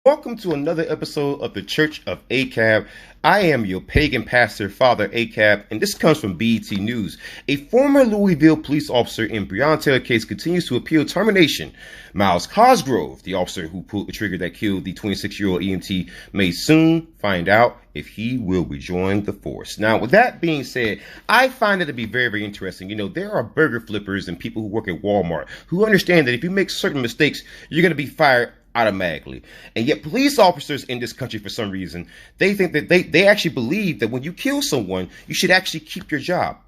Welcome to another episode of the Church of ACAB. I am your pagan pastor, Father ACAB, and this comes from BET News. A former Louisville police officer in Breonna Taylor case continues to appeal termination. Miles Cosgrove, the officer who pulled the trigger that killed the 26-year-old EMT, may soon find out if he will rejoin the force. Now, with that being said, I find it to be very, very interesting. You know, there are burger flippers and people who work at Walmart who understand that if you make certain mistakes, you're going to be fired automatically. And yet police officers in this country, for some reason, they think that they actually believe that when you kill someone, you should actually keep your job.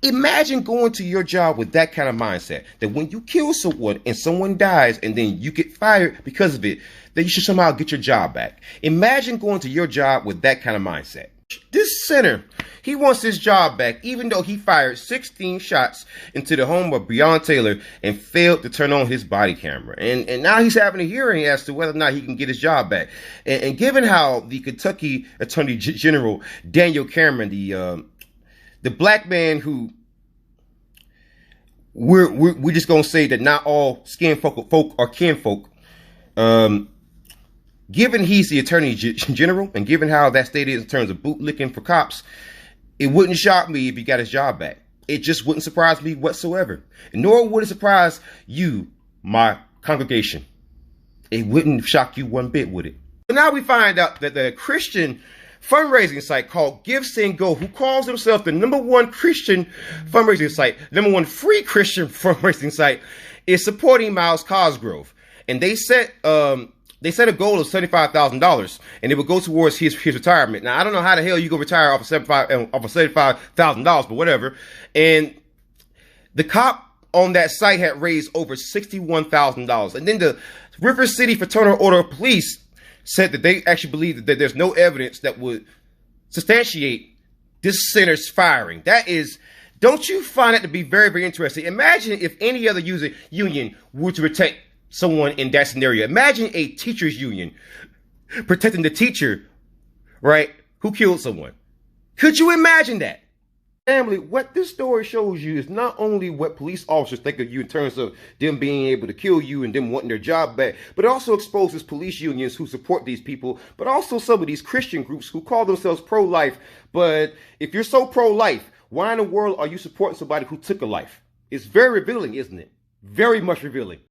Imagine going to your job with that kind of mindset, that when you kill someone and someone dies and then you get fired because of it, that you should somehow get your job back. Imagine going to your job with that kind of mindset. This sinner, he wants his job back, even though he fired 16 shots into the home of Breonna Taylor and failed to turn on his body camera. And now he's having a hearing as to whether or not he can get his job back. And given how the Kentucky Attorney General, Daniel Cameron, the black man who we're just going to say that not all skin folk are kinfolk, given he's the Attorney General and given how that state is in terms of bootlicking for cops, it wouldn't shock me if he got his job back. It just wouldn't surprise me whatsoever. Nor would it surprise you, my congregation. It wouldn't shock you one bit, would it? So now we find out that the Christian fundraising site called Give, Send, Go, who calls themselves the #1 Christian fundraising site, #1 free Christian fundraising site, is supporting Miles Cosgrove. And they set a goal of $75,000, and it would go towards his retirement. Now, I don't know how the hell you go retire off of $75,000, but whatever. And the cop on that site had raised over $61,000. And then the River City Fraternal Order of Police said that they actually believe that there's no evidence that would substantiate this sinner's firing. That is, don't you find it to be very, very interesting? Imagine if any other union were to protect someone in that scenario. Imagine a teachers union protecting the teacher, right, who killed someone. Could you imagine that? Family, what this story shows you is not only what police officers think of you in terms of them being able to kill you and them wanting their job back, but it also exposes police unions who support these people, but also some of these Christian groups who call themselves pro-life. But if you're so pro-life, why in the world are you supporting somebody who took a life? It's very revealing, isn't it? Very much revealing.